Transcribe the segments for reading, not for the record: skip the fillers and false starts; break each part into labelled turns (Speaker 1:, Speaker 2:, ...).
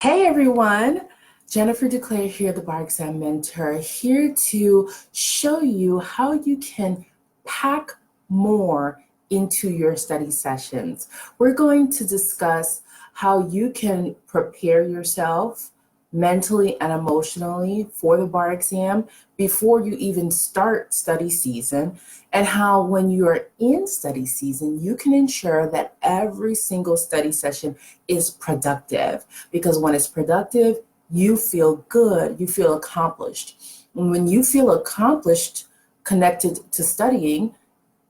Speaker 1: Hey everyone, Jennifer DeClaire here, the Bar Exam Mentor, here to show you how you can pack more into your study sessions. We're going to discuss how you can prepare yourself mentally and emotionally for the bar exam before you even start study season, and how when you're in study season, you can ensure that every single study session is productive, because when it's productive, you feel good, you feel accomplished. And when you feel accomplished connected to studying,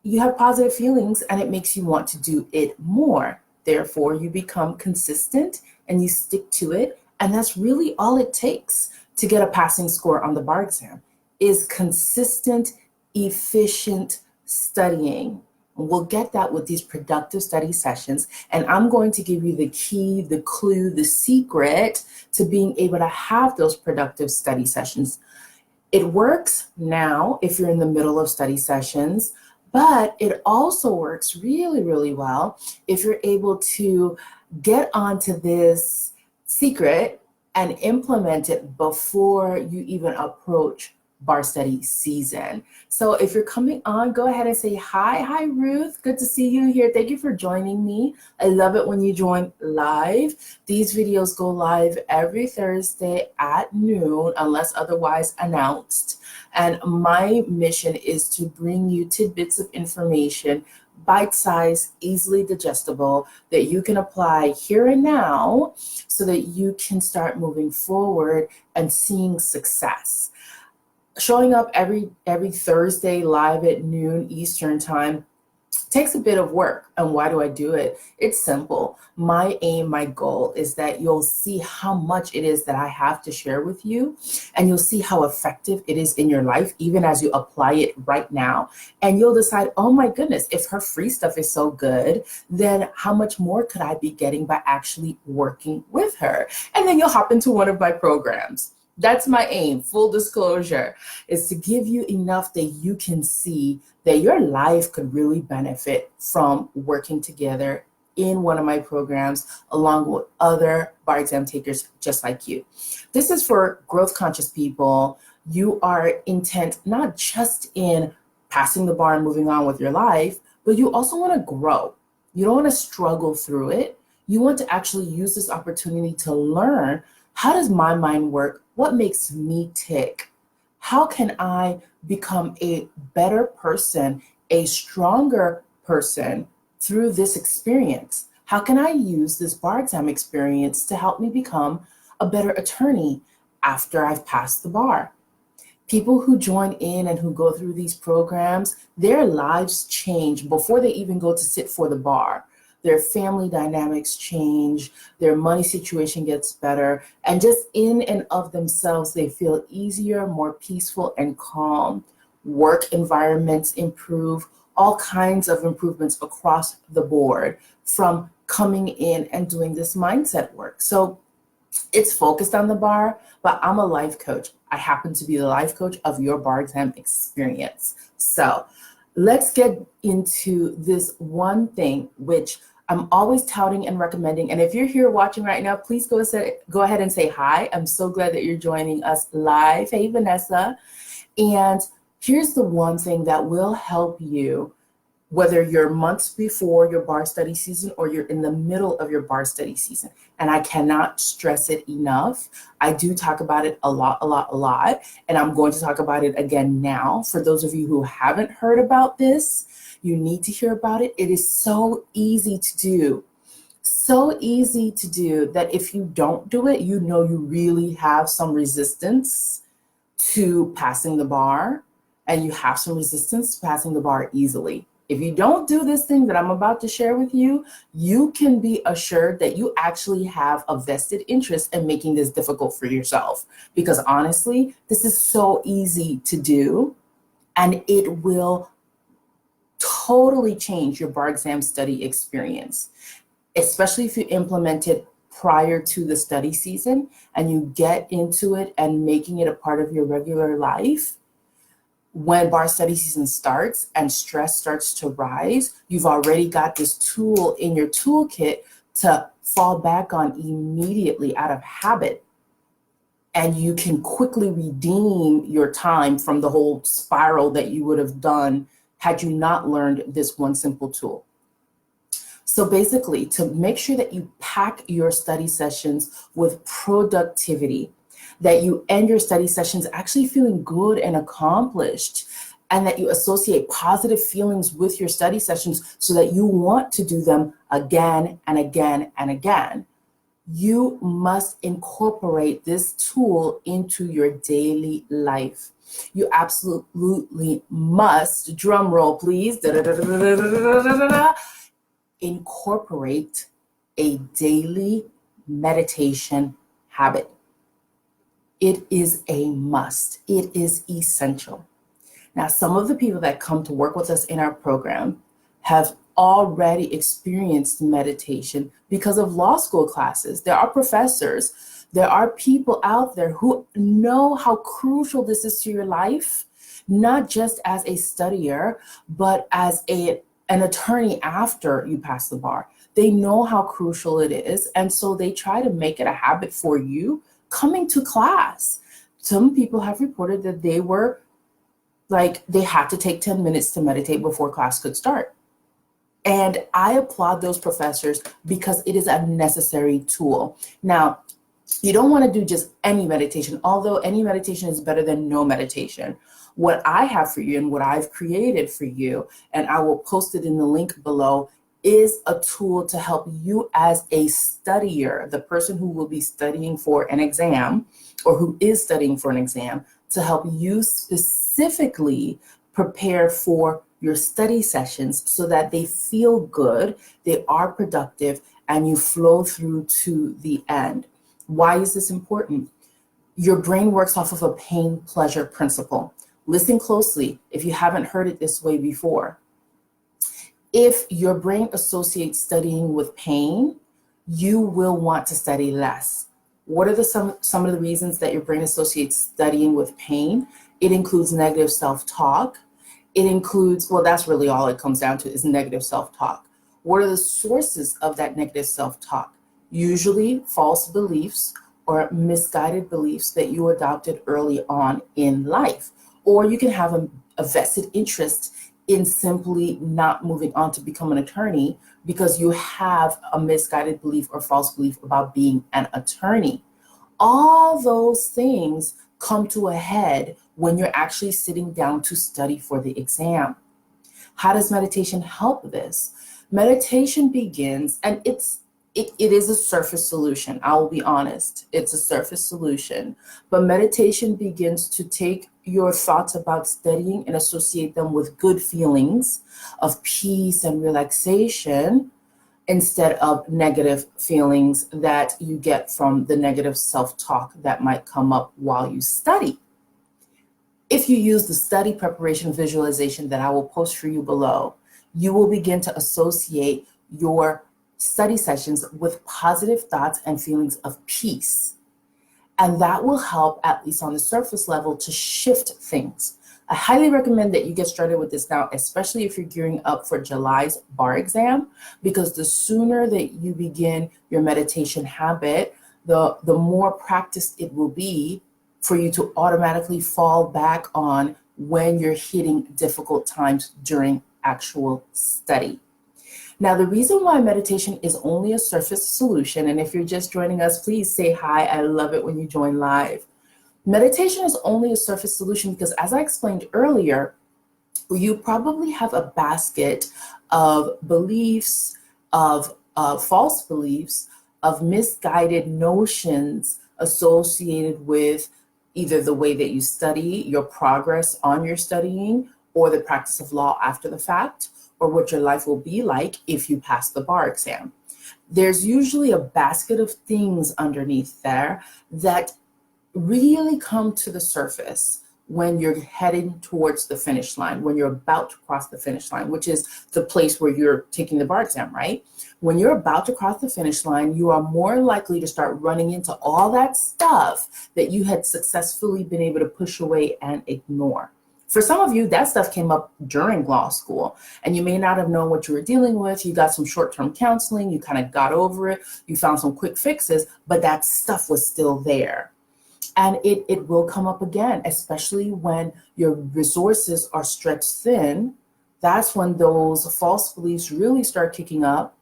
Speaker 1: you have positive feelings and it makes you want to do it more. Therefore, you become consistent and you stick to it. And that's really all it takes to get a passing score on the bar exam is consistent, efficient studying. We'll get that with these productive study sessions. And I'm going to give you the key, the clue, the secret to being able to have those productive study sessions. It works now if you're in the middle of study sessions, but it also works really, really well if you're able to get onto this secret and implement it before you even approach bar study season. So if you're coming on, go ahead and say hi. Hi, Ruth. Good to see you here. Thank you for joining me. I love it when you join live. These videos go live every Thursday at noon, unless otherwise announced. And my mission is to bring you tidbits of information, bite-sized, easily digestible, that you can apply here and now so that you can start moving forward and seeing success. Showing up every Thursday live at noon Eastern time takes a bit of work. And why do I do it? It's simple. My aim, my goal is that you'll see how much it is that I have to share with you, and you'll see how effective it is in your life, even as you apply it right now. And you'll decide, oh my goodness, if her free stuff is so good, then how much more could I be getting by actually working with her? And then you'll hop into one of my programs. That's my aim, full disclosure, is to give you enough that you can see that your life could really benefit from working together in one of my programs along with other bar exam takers just like you. This is for growth conscious people. You are intent not just in passing the bar and moving on with your life, but you also want to grow. You don't want to struggle through it. You want to actually use this opportunity to learn, how does my mind work? What makes me tick? How can I become a better person, a stronger person through this experience? How can I use this bar exam experience to help me become a better attorney after I've passed the bar? People who join in and who go through these programs, their lives change before they even go to sit for the bar. Their family dynamics change, their money situation gets better, and just in and of themselves, they feel easier, more peaceful, and calm. Work environments improve, all kinds of improvements across the board from coming in and doing this mindset work. So it's focused on the bar, but I'm a life coach. I happen to be the life coach of your bar exam experience. So let's get into this one thing, which I'm always touting and recommending. And if you're here watching right now, please go ahead and say hi. I'm so glad that you're joining us live. Hey, Vanessa. And here's the one thing that will help you, whether you're months before your bar study season or you're in the middle of your bar study season. And I cannot stress it enough. I do talk about it a lot. And I'm going to talk about it again now. For those of you who haven't heard about this, you need to hear about it. It is so easy to do. So easy to do that if you don't do it, you know you really have some resistance to passing the bar, and you have some resistance to passing the bar easily. If you don't do this thing that I'm about to share with you, you can be assured that you actually have a vested interest in making this difficult for yourself. Because honestly, this is so easy to do, and it will totally change your bar exam study experience, especially if you implement it prior to the study season and you get into it and making it a part of your regular life. When bar study season starts and stress starts to rise, you've already got this tool in your toolkit to fall back on immediately out of habit, and you can quickly redeem your time from the whole spiral that you would have done had you not learned this one simple tool. So basically, to make sure that you pack your study sessions with productivity, that you end your study sessions actually feeling good and accomplished, and that you associate positive feelings with your study sessions so that you want to do them again and again and again, you must incorporate this tool into your daily life. You absolutely must, drum roll please, incorporate a daily meditation habit. It is a must. It is essential. Now, some of the people that come to work with us in our program have already experienced meditation because of law school classes. There are professors, there are people out there who know how crucial this is to your life, not just as a studier, but as an attorney after you pass the bar. They know how crucial it is, and so they try to make it a habit for you coming to class. Some people have reported that they had to take 10 minutes to meditate before class could start. And I applaud those professors because it is a necessary tool. Now, you don't want to do just any meditation, although any meditation is better than no meditation. What I have for you and what I've created for you, and I will post it in the link below, is a tool to help you as a studier, the person who will be studying for an exam or who is studying for an exam, to help you specifically prepare for your study sessions so that they feel good, they are productive, and you flow through to the end. Why is this important? Your brain works off of a pain-pleasure principle. Listen closely if you haven't heard it this way before. If your brain associates studying with pain, you will want to study less. What are some of the reasons that your brain associates studying with pain? It includes negative self-talk. It includes, well, that's really all it comes down to is negative self-talk. What are the sources of that negative self-talk? Usually false beliefs or misguided beliefs that you adopted early on in life. Or you can have a vested interest in simply not moving on to become an attorney because you have a misguided belief or false belief about being an attorney. All those things come to a head when you're actually sitting down to study for the exam. How does meditation help this? Meditation begins, and it is a surface solution. I will be honest, it's a surface solution. But meditation begins to take your thoughts about studying and associate them with good feelings of peace and relaxation instead of negative feelings that you get from the negative self-talk that might come up while you study. If you use the study preparation visualization that I will post for you below, you will begin to associate your study sessions with positive thoughts and feelings of peace. And that will help, at least on the surface level, to shift things. I highly recommend that you get started with this now, especially if you're gearing up for July's bar exam, because the sooner that you begin your meditation habit, the more practiced it will be for you to automatically fall back on when you're hitting difficult times during actual study. Now, the reason why meditation is only a surface solution, and if you're just joining us, please say hi. I love it when you join live. Meditation is only a surface solution because, as I explained earlier, you probably have a basket of beliefs, of false beliefs, of misguided notions associated with either the way that you study, your progress on your studying, or the practice of law after the fact, or what your life will be like if you pass the bar exam. There's usually a basket of things underneath there that really come to the surface when you're heading towards the finish line, when you're about to cross the finish line, which is the place where you're taking the bar exam, right? When you're about to cross the finish line, you are more likely to start running into all that stuff that you had successfully been able to push away and ignore. For some of you, that stuff came up during law school, and you may not have known what you were dealing with. You got some short-term counseling, you kind of got over it, you found some quick fixes, but that stuff was still there. And it will come up again, especially when your resources are stretched thin. That's when those false beliefs really start kicking up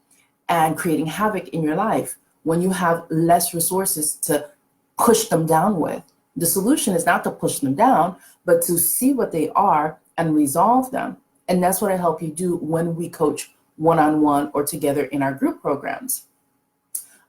Speaker 1: and creating havoc in your life. When you have less resources to push them down with. The solution is not to push them down, but to see what they are and resolve them. And that's what I help you do when we coach one-on-one or together in our group programs.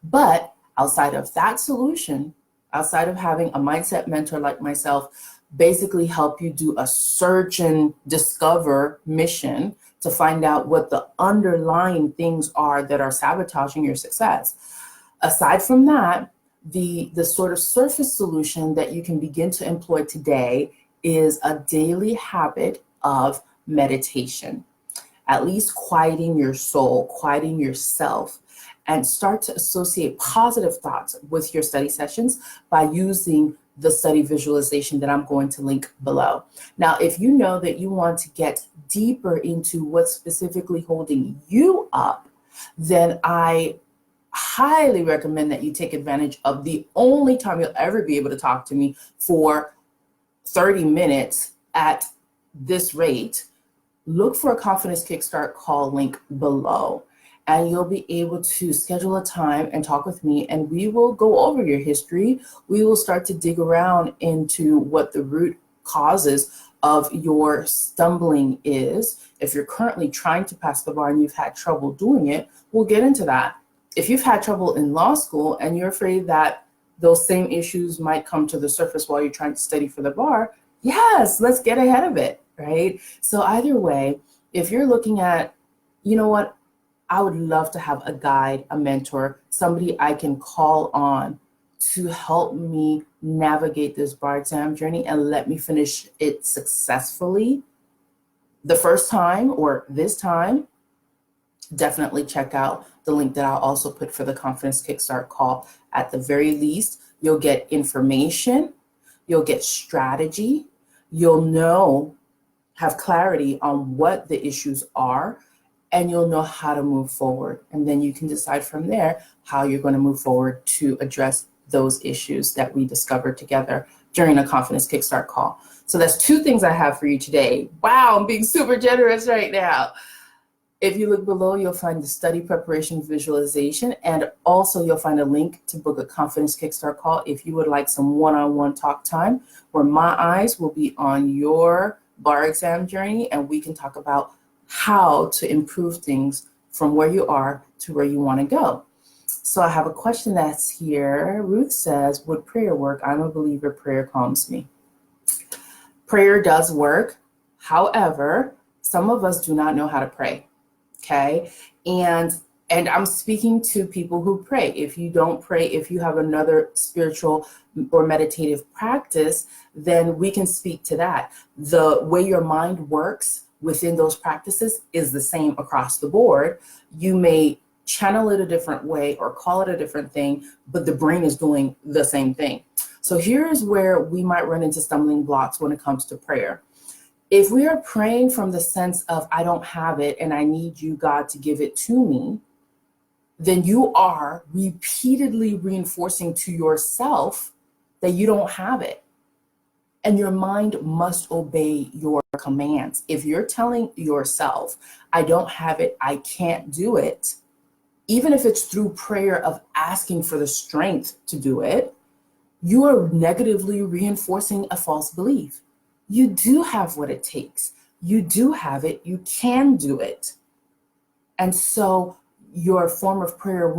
Speaker 1: But outside of that solution, outside of having a mindset mentor like myself, basically help you do a search and discover mission to find out what the underlying things are that are sabotaging your success. Aside from that, the sort of surface solution that you can begin to employ today is a daily habit of meditation. At least quieting your soul, quieting yourself, and start to associate positive thoughts with your study sessions by using the study visualization that I'm going to link below. Now, if you know that you want to get deeper into what's specifically holding you up, then I highly recommend that you take advantage of the only time you'll ever be able to talk to me for 30 minutes at this rate. Look for a Confidence Kickstart call link below, and you'll be able to schedule a time and talk with me, and we will go over your history. We will start to dig around into what the root causes of your stumbling is. If you're currently trying to pass the bar and you've had trouble doing it, we'll get into that. If you've had trouble in law school and you're afraid that those same issues might come to the surface while you're trying to study for the bar, yes, let's get ahead of it, right? So either way, if you're looking at, you know what, I would love to have a guide, a mentor, somebody I can call on to help me navigate this bar exam journey and let me finish it successfully the first time or this time, definitely check out the link that I'll also put for the Confidence Kickstart call. At the very least, you'll get information, you'll get strategy, you'll have clarity on what the issues are, and you'll know how to move forward. And then you can decide from there how you're going to move forward to address those issues that we discovered together during a Confidence Kickstart call. So that's 2 things I have for you today. Wow, I'm being super generous right now. If you look below, you'll find the study preparation visualization, and also you'll find a link to book a Confidence Kickstart call if you would like some one-on-one talk time where my eyes will be on your bar exam journey and we can talk about how to improve things from where you are to where you want to go. So I have a question that's here. Ruth says, would prayer work? I'm a believer, prayer calms me. Prayer does work. However, some of us do not know how to pray. Okay. And I'm speaking to people who pray. If you don't pray, if you have another spiritual or meditative practice, then we can speak to that. The way your mind works within those practices is the same across the board. You may channel it a different way or call it a different thing, but the brain is doing the same thing. So here's where we might run into stumbling blocks when it comes to prayer. If we are praying from the sense of, I don't have it and I need you, God, to give it to me, then you are repeatedly reinforcing to yourself that you don't have it. And your mind must obey your commands. If you're telling yourself, I don't have it, I can't do it, even if it's through prayer of asking for the strength to do it, you are negatively reinforcing a false belief. You do have what it takes. You do have it. You can do it. And so your form of prayer,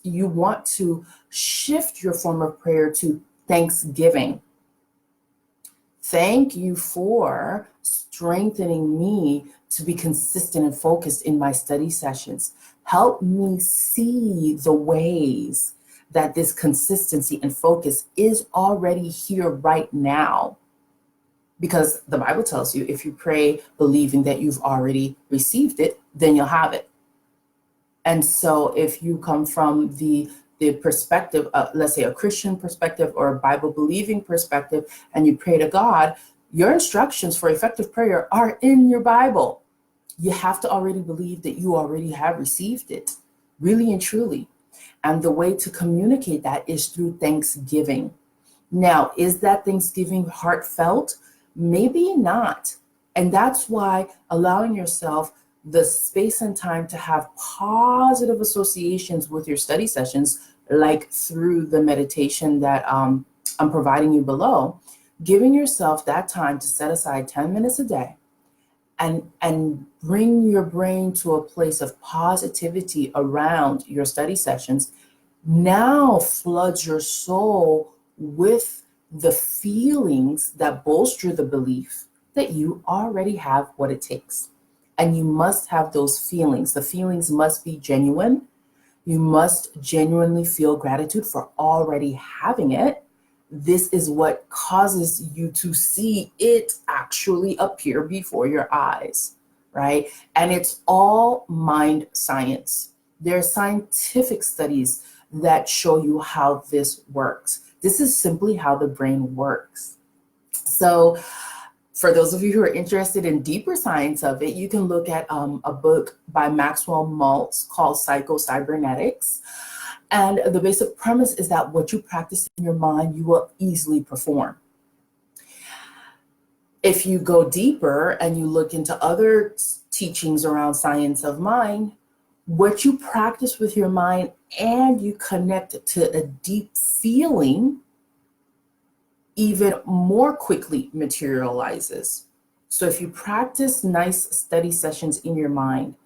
Speaker 1: you want to shift your form of prayer to thanksgiving. Thank you for strengthening me to be consistent and focused in my study sessions. Help me see the ways that this consistency and focus is already here right now. Because the Bible tells you if you pray believing that you've already received it, then you'll have it. And so if you come from the perspective of, let's say, a Christian perspective or a Bible believing perspective, and you pray to God, Your instructions for effective prayer are in your Bible. You have to already believe that you already have received it, really and truly. And the way to communicate that is through thanksgiving. Now, is that thanksgiving heartfelt? Maybe not. And that's why allowing yourself the space and time to have positive associations with your study sessions, like through the meditation that I'm providing you below, giving yourself that time to set aside 10 minutes a day and bring your brain to a place of positivity around your study sessions now floods your soul with the feelings that bolster the belief that you already have what it takes. And you must have those feelings. The feelings must be genuine. You must genuinely feel gratitude for already having it. This is what causes you to see it actually appear before your eyes, right? And it's all mind science. There are scientific studies that show you how this works. This is simply how the brain works. So for those of you who are interested in deeper science of it, you can look at a book by Maxwell Maltz called Psycho-Cybernetics. And the basic premise is that what you practice in your mind, you will easily perform. If you go deeper and you look into other teachings around science of mind, what you practice with your mind and you connect to a deep feeling even more quickly materializes. So if you practice nice study sessions in your mind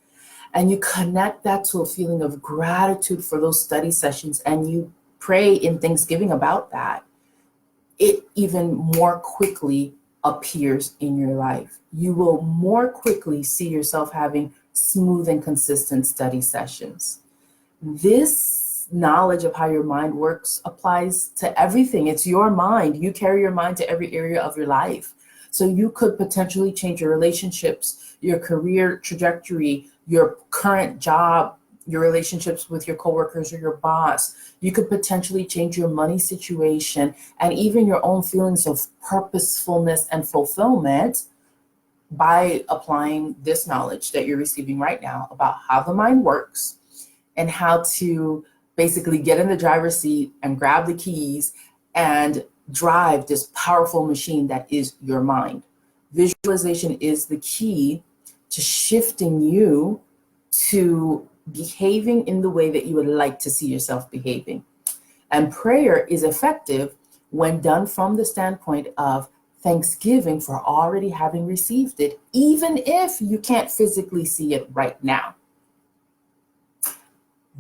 Speaker 1: and you connect that to a feeling of gratitude for those study sessions and you pray in thanksgiving about that, it even more quickly appears in your life. You will more quickly see yourself having smooth and consistent study sessions. This knowledge of how your mind works applies to everything. It's your mind. You carry your mind to every area of your life. So you could potentially change your relationships, your career trajectory, your current job, your relationships with your coworkers or your boss. You could potentially change your money situation and even your own feelings of purposefulness and fulfillment by applying this knowledge that you're receiving right now about how the mind works and how to basically get in the driver's seat and grab the keys and drive this powerful machine that is your mind. Visualization is the key to shifting you to behaving in the way that you would like to see yourself behaving. And prayer is effective when done from the standpoint of thanksgiving for already having received it, even if you can't physically see it right now.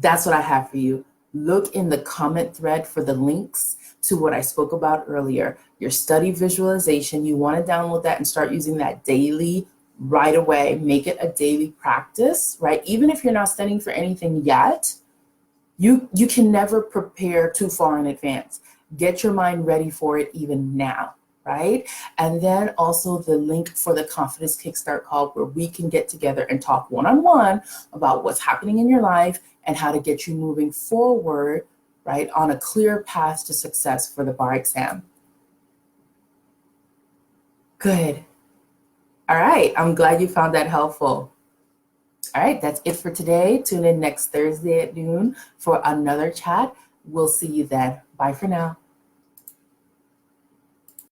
Speaker 1: That's what I have for you. Look in the comment thread for the links to what I spoke about earlier. Your study visualization, you want to download that and start using that daily right away. Make it a daily practice, right? Even if you're not studying for anything yet, you can never prepare too far in advance. Get your mind ready for it even now, right? And then also the link for the Confidence Kickstart call where we can get together and talk one-on-one about what's happening in your life and how to get you moving forward, right, on a clear path to success for the bar exam. Good. All right, I'm glad you found that helpful. All right, that's it for today. Tune in next Thursday at noon for another chat. We'll see you then. Bye for now.